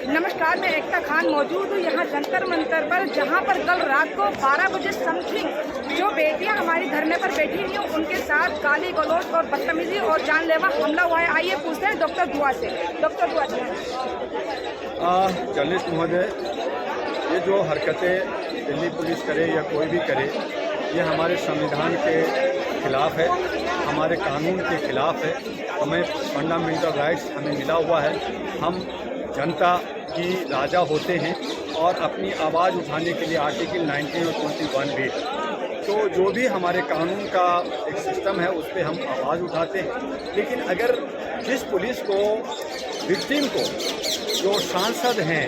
नमस्कार, मैं एकता खान मौजूद हूँ यहाँ जंतर मंतर पर, जहाँ पर कल रात को 12 बजे समथिंग जो बेटियाँ हमारी धरने पर बैठी हुई हैं उनके साथ गाली गलौज और बदतमीजी और जानलेवा हमला हुआ है। आइए पूछते हैं डॉक्टर दुआ से। डॉक्टर दुआ जर्नलिस्ट महोदय, ये जो हरकतें दिल्ली पुलिस करे या कोई भी करे, ये हमारे संविधान के खिलाफ है, हमारे कानून के खिलाफ है। हमें फंडामेंटल राइट्स हमें मिला हुआ है। हम जनता की राजा होते हैं और अपनी आवाज़ उठाने के लिए आर्टिकल 19 और 21 भी, तो जो भी हमारे कानून का एक सिस्टम है उस पर हम आवाज़ उठाते हैं। लेकिन अगर जिस पुलिस को विक्टिम को जो सांसद हैं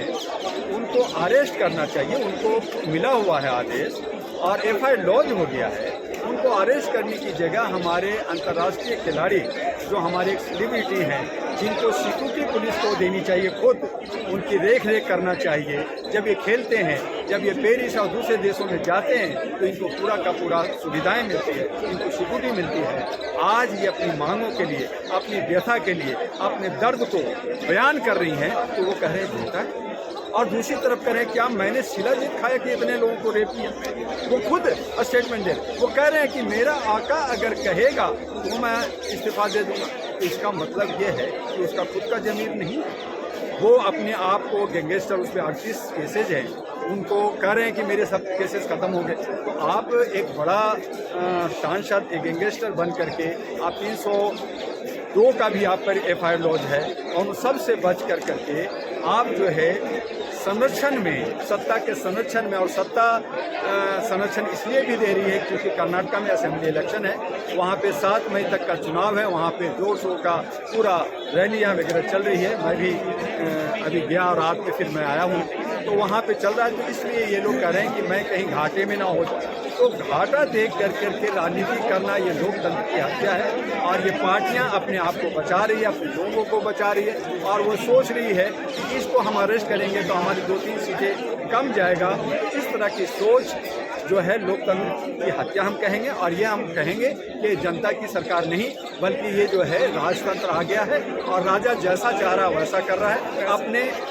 उनको अरेस्ट करना चाहिए, उनको मिला हुआ है आदेश और FIR लॉन्च हो गया है, उनको अरेस्ट करने की जगह हमारे अंतर्राष्ट्रीय खिलाड़ी जो हमारे एक सेलिब्रिटी हैं जिनको सिक्योरिटी पुलिस को देनी चाहिए, खुद उनकी देख रेख करना चाहिए। जब ये खेलते हैं, जब ये पेरिस और दूसरे देशों में जाते हैं तो इनको पूरा का पूरा सुविधाएं मिलती है, इनको सिक्योरिटी मिलती है। आज ये अपनी मांगों के लिए, अपनी व्यथा के लिए, अपने दर्द को बयान कर रही हैं, तो वो कह रहे हैं झूठा है। और दूसरी तरफ कह रहे हैं क्या मैंने शिलाजीत खाया कि इतने लोगों को रेप किया, वो खुद स्टेटमेंट दे रहे। वो कह रहे हैं कि मेरा आका अगर कहेगा तो मैं इस्तीफा दे दूंगा। तो इसका मतलब ये है कि उसका खुद का जमीर नहीं है। वो अपने आप को गैंगस्टर, उस पर 38 केसेज हैं, उनको कह रहे हैं कि मेरे सब केसेस ख़त्म हो गए। तो आप एक बड़ा सांसद, एक गैंगस्टर बन करके आप 302 का भी आप पर FIR लॉन्च है और उन सब से बच करके आप जो है संरक्षण में, सत्ता के संरक्षण में, और सत्ता संरक्षण इसलिए भी दे रही है क्योंकि कर्नाटका में असेंबली इलेक्शन है, वहाँ पे 7 मई तक का चुनाव है, वहाँ पे जोर शोर का पूरा रैलियाँ वगैरह चल रही है। मैं भी अभी गया, रात में फिर मैं आया हूँ, तो वहाँ पे चल रहा है। तो इसलिए ये लोग कह रहे हैं कि मैं कहीं घाटे में ना हो जाए। तो घाटा देख करके राजनीति करना ये लोकतंत्र की हत्या है। और ये पार्टियां अपने आप को बचा रही है, अपने लोगों को बचा रही है, और वो सोच रही है कि इसको हम अरेस्ट करेंगे तो हमारी 2-3 सीटें कम जाएगा। इस तरह की सोच जो है लोकतंत्र की हत्या हम कहेंगे। और ये हम कहेंगे कि जनता की सरकार नहीं, बल्कि ये जो है राजतंत्र आ गया है और राजा जैसा चाह रहा वैसा कर रहा है।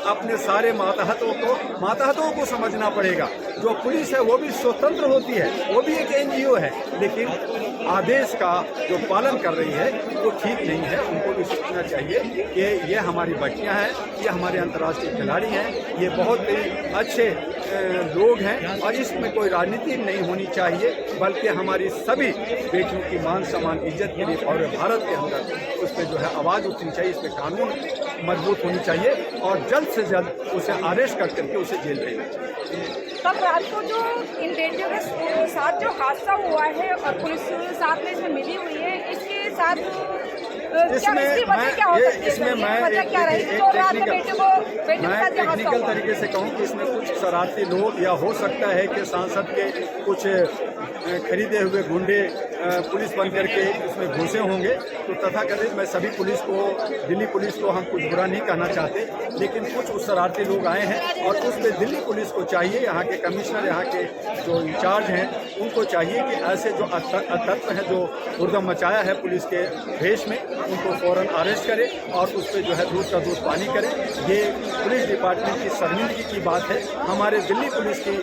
अपने सारे मातहतों को समझना पड़ेगा। जो पुलिस है वो भी स्वतंत्र होती है, वो भी एक NGO है, लेकिन आदेश का जो पालन कर रही है वो ठीक नहीं है। उनको भी सोचना चाहिए कि ये हमारी बच्चियां हैं, ये हमारे अंतर्राष्ट्रीय खिलाड़ी हैं, ये बहुत ही अच्छे लोग हैं और इसमें कोई राजनीति नहीं होनी चाहिए, बल्कि हमारी सभी बेटियों की मान सम्मान इज्जत के लिए और भारत के अंदर उस पर जो है आवाज़ उठनी चाहिए। इस पर कानून मजबूत होनी चाहिए और जल्द से जल्द उसे अरेस्ट करके उसे जेल भेजना चाहिए। कल रात को जो इन बेटियों के साथ जो हादसा हुआ है और पुलिस साथ में इसमें मिली हुई है, इसके साथ टेक्निकल तरीके से कहूँ कि इसमें कुछ शरारती लोग, या हो सकता है कि सांसद के कुछ खरीदे हुए गुंडे पुलिस बन करके उसमें घुसे होंगे। तो तथाकथित मैं सभी पुलिस को, दिल्ली पुलिस को हम कुछ बुरा नहीं कहना चाहते, लेकिन कुछ उस शरारती लोग आए हैं और उस पर दिल्ली पुलिस को चाहिए, यहाँ के कमिश्नर, यहाँ के जो इंचार्ज हैं उनको चाहिए कि ऐसे जो तत्व हैं जो हुड़दंग मचाया है पुलिस के भेष में, उनको फ़ौरन अरेस्ट करें और उस पर जो है दूध का दूध पानी करें। ये पुलिस डिपार्टमेंट की शर्मिंदगी की बात है, हमारे दिल्ली पुलिस की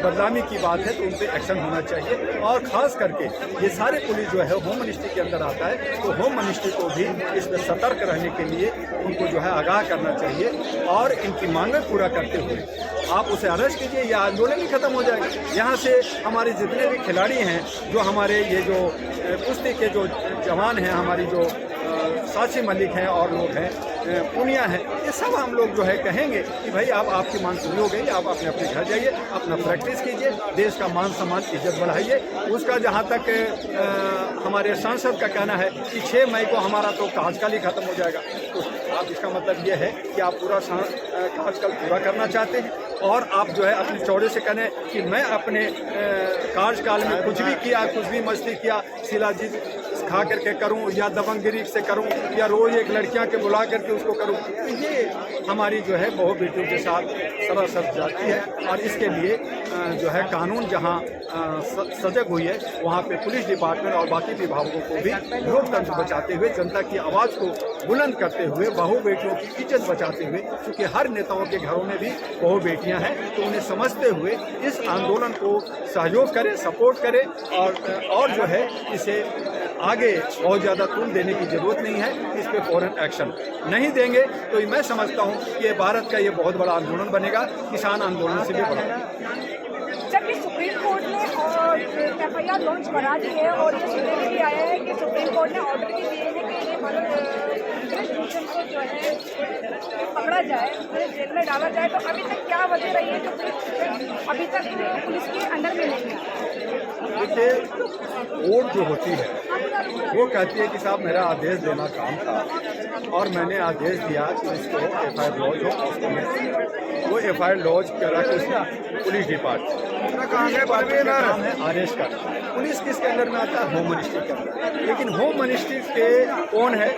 बदनामी की बात है, तो उन पर एक्शन होना चाहिए। और ख़ास करके ये सारे पुलिस जो है होम मिनिस्ट्री के अंदर आता है, तो होम मिनिस्ट्री को भी इसमें सतर्क रहने के लिए उनको जो है आगाह करना चाहिए और इनकी मांगें पूरा करते हुए आप उसे अरेस्ट कीजिए, या आंदोलन ही खत्म हो जाएगा। यहाँ से हमारे जितने भी खिलाड़ी हैं, जो हमारे ये जो कुश्ती के जो जवान हैं, हमारी जो साक्षी मलिक हैं और लोग हैं, पूनिया है, ये सब हम लोग जो है कहेंगे कि भाई आपकी मांग पूरी हो गई, आप अपने अपने घर जाइए, अपना प्रैक्टिस कीजिए, देश का मान सम्मान इज्जत बढ़ाइए। उसका जहाँ तक हमारे सांसद का कहना है कि 6 मई को हमारा तो कार्यकाल ही खत्म हो जाएगा, तो आप इसका मतलब ये है कि आप पूरा कार्यकाल पूरा करना चाहते हैं और आप जो है अपने चौड़े से कहें कि मैं अपने कार्यकाल में कुछ भी किया, कुछ भी मस्ती किया, शिलाजीत घास खा करके करूं या दबंगगिरी से करूं या रोज एक लड़कियां के बुला करके उसको करूं, तो ये हमारी जो है बहू बेटियों के साथ सरासर जाती है। और इसके लिए जो है कानून जहां सजग हुई है वहां पे पुलिस डिपार्टमेंट और बाकी विभागों को भी लोकतंत्र बचाते हुए, जनता की आवाज़ को बुलंद करते हुए, बहू बेटियों की इज्जत बचाते हुए, क्योंकि हर नेताओं के घरों में भी बहू बेटियां हैं, तो उन्हें समझते हुए इस आंदोलन को सहयोग करें, सपोर्ट करें और जो है इसे आगे बहुत ज़्यादा तुल देने की ज़रूरत नहीं है। इस पर फ़ौरन एक्शन नहीं देंगे तो मैं समझता हूँ कि ये भारत का ये बहुत बड़ा आंदोलन बनेगा, किसान आंदोलन से भी बड़ा। जबकि सुप्रीम कोर्ट ने FIR लॉन्च करा दी है और ये सुनने में भी आया है कि सुप्रीम कोर्ट ने ऑर्डर भी दिए हैं कि ये भूषण को जो है पकड़ा जाए, जेल में डाला जाए, तो अभी तक क्या वजह रही है कि पुलिस अभी तक पुलिस के अंडर में नहीं है? देखिए, कोर्ट जो होती है वो कहती है कि साहब मेरा आदेश देना काम था और मैंने आदेश दिया कि उसको FIR लॉन्च हो, वो FIR लॉन्च करा कि उसने पुलिस डिपार्टमेंट काम है अरेस्ट कर। पुलिस किसके अंदर में आता है? होम मिनिस्ट्री के अंदर। लेकिन होम मिनिस्ट्री के कौन है?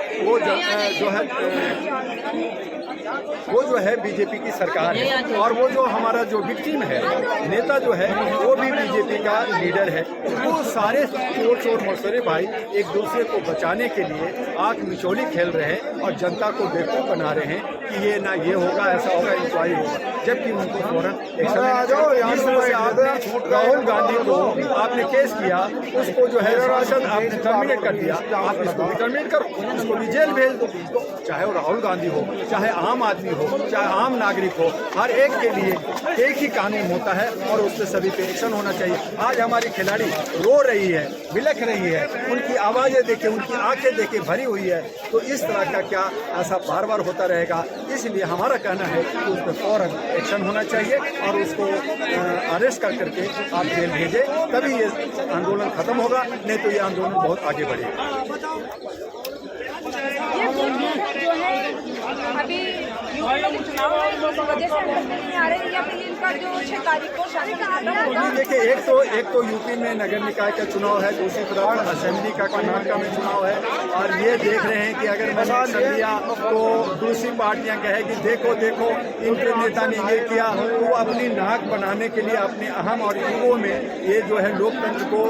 वो जो है बीजेपी की सरकार है, और वो जो हमारा जो विक्टिम है, नेता जो है वो भी बीजेपी का लीडर है। वो सारे चोर मसोरे भाई एक दूसरे को बचाने के लिए आंख मिचौली खेल रहे हैं और जनता को बेवकूफ बना रहे हैं कि ये ना ये होगा, ऐसा होगा, इंक्वायरी होगा, जबकि उनको फौरन एक्शन। राहुल गांधी को आपने केस किया, उसको जो है सांसद आपने टर्मिनेट कर दिया, आप इसको भी टर्मिनेट करो, उसको भी जेल भेज दो। चाहे वो राहुल गांधी हो, चाहे आम आदमी हो, चाहे आम नागरिक हो, हर एक के लिए एक ही कानून होता है और उस पर सभी पे एक्शन होना चाहिए। आज हमारी खिलाड़ी रो रही है, बिलख रही है, उनकी आवाज़ें देखे, उनकी आंखें देखे भरी हुई है, तो इस तरह का क्या ऐसा बार बार होता रहेगा? इसलिए हमारा कहना है कि उस पर फौरन एक्शन होना चाहिए और उसको अरेस्ट कर करके आप जेल भेजें, तभी ये आंदोलन खत्म होगा, नहीं तो ये आंदोलन बहुत आगे बढ़ेगा। जो है अभी चुनाव है, इस वजह से अंदर नहीं आ रहे, या फिर इनका जो 6 तारीख को शासन खत्म होगा? देखिए, एक तो यूपी में नगर निकाय का चुनाव है, दूसरी तरफ असेंबली का कर्नाटक में चुनाव है, और ये देख रहे हैं कि अगर मैंने कर लिया तो दूसरी पार्टियां कहेगी देखो देखो इनके नेता ने ये किया, तो वो अपनी नाक बनाने के लिए अपने अहम और ईगो में ये जो है लोकतंत्र को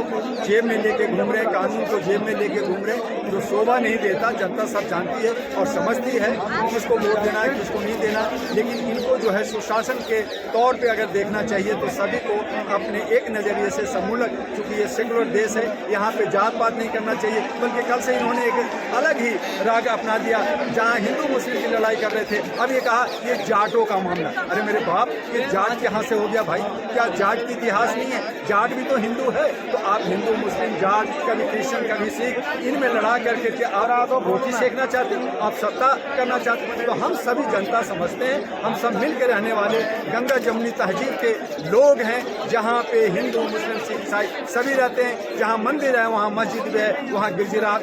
जेब में लेके घूम रहे, कानून को जेब में लेके घूम रहे, जो शोभा नहीं देता। जनता सब जानती है और समझती है किसको वोट देना है, किसको नहीं देना, लेकिन इनको जो है सुशासन के तौर पे अगर देखना चाहिए तो सभी को अपने एक नज़रिए से समूलक, क्योंकि ये सेकुलर देश है, यहाँ पे जात पात नहीं करना चाहिए, बल्कि कल से इन्होंने एक अलग ही राग अपना दिया। जहाँ हिंदू मुस्लिम की लड़ाई कर रहे थे, अब ये कहा ये जाटों का मामला। अरे मेरे बाप, ये जाट के यहाँ से हो गया भाई? क्या जाट की इतिहास नहीं है? जाट भी तो हिंदू है। तो आप हिंदू मुस्लिम जाट, कभी क्रिश्चियन कभी सिख, इनमें लड़ा करके आप रोटी सेकना चाहते हैं, आप सत्ता करना चाहते हैं? तो हम सभी जनता समझते हैं, हम सब मिल के रहने वाले गंगा जमुनी तहजीब के लोग हैं, जहाँ पे हिंदू मुस्लिम सिख ईसाई सभी रहते हैं। जहाँ मंदिर है वहाँ मस्जिद भी है, वहाँ गिरजारा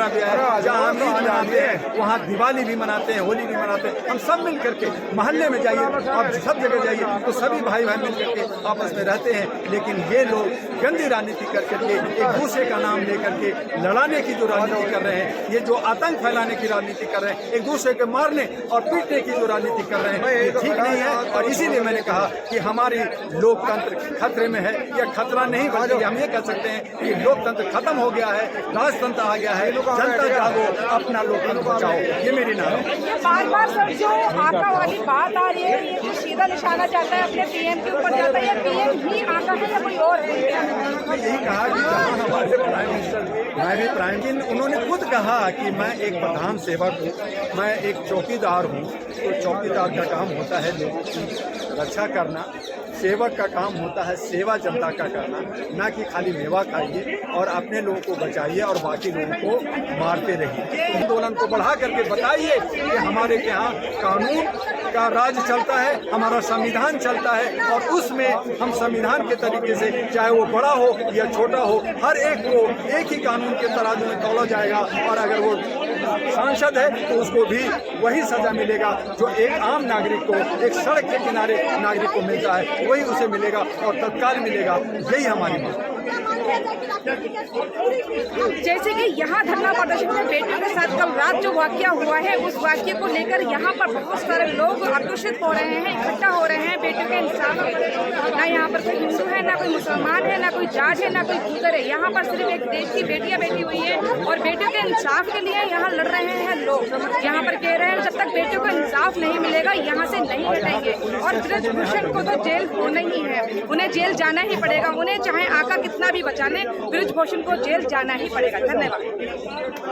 भी है, जहाँ हम ईद मनाते हैं वहाँ दिवाली भी मनाते हैं, होली भी मनाते हैं। हम सब मिल करके मोहल्ले में जाइए, आप सब जगह जाइए, तो सभी भाई भाई मिल करके आपस में रहते हैं। लेकिन ये लोग गंदी राजनीति कर करके, एक दूसरे का नाम लेकर के लड़ाने की जो राजनीति कर रहे हैं, ये जो आतंक फैलाने की राजनीति कर रहे हैं, एक दूसरे के मारने और पीटने की जो राजनीति कर रहे हैं, ये ठीक नहीं है। और इसीलिए मैंने कहा कि हमारी लोकतंत्र खतरे में है, या खतरा नहीं बल्कि हम ये कह सकते हैं कि लोकतंत्र खत्म हो गया है, राजतंत्र आ गया है। जनता जागो, अपना लोकतंत्र बचाओ, ये मेरी नारा है। ये बार-बार सर जो आका वाली बात आ रही है, ये जो सीधा निशाना चाहता है अपने पीएम के ऊपर जाता है, या पीएम ही आका है या कोई और है? यही कहा कि जहाँ हमारे प्राइम मिनिस्टर, मैं भी प्राइम मिनिस्टर, उन्होंने खुद कहा कि मैं एक प्रधान सेवक हूँ, मैं एक चौकीदार हूँ। तो चौकीदार का काम होता है लोगों की रक्षा करना, सेवक का काम होता है सेवा जनता का करना, ना कि खाली मेवा खाइए और अपने लोगों को बचाइए और बाकी लोगों को मारते रहिए। आंदोलन को बढ़ा करके बताइए कि हमारे यहाँ कानून का राज चलता है, हमारा संविधान चलता है, और उसमें हम संविधान के तरीके से, चाहे वो बड़ा हो या छोटा हो, हर एक को एक ही कानून के तराजू में तौला जाएगा। और अगर वो सांसद है तो उसको भी वही सजा मिलेगा जो एक आम नागरिक को, एक सड़क के किनारे नागरिक को मिलता है, वही उसे मिलेगा और तत्काल मिलेगा। यही हमारी मांग। जैसे कि यहाँ धरना प्रदर्शन में बेटियों के साथ कल रात जो वाकया हुआ है, उस वाकये को लेकर यहाँ पर बहुत सारे लोग आक्रोशित हो रहे हैं, इकट्ठा हो रहे हैं बेटियों के इंसाफ के लिए। ना यहाँ पर कोई हिंदू है, ना कोई मुसलमान है, ना कोई जाट है, ना कोई गुजर है। यहाँ पर सिर्फ एक देश की बेटियां बैठी हुई है और बेटियों के इंसाफ के लिए यहाँ लड़ रहे हैं लोग। यहाँ पर कह रहे हैं जब तक बेटियों को इंसाफ नहीं मिलेगा यहाँ से नहीं हटेंगे। और ब्रिजभूषण को तो जेल होना ही है, उन्हें जेल जाना ही पड़ेगा। उन्हें चाहे आका कितना भी बचा ले, ब्रिजभूषण को जेल जाना ही पड़ेगा। धन्यवाद।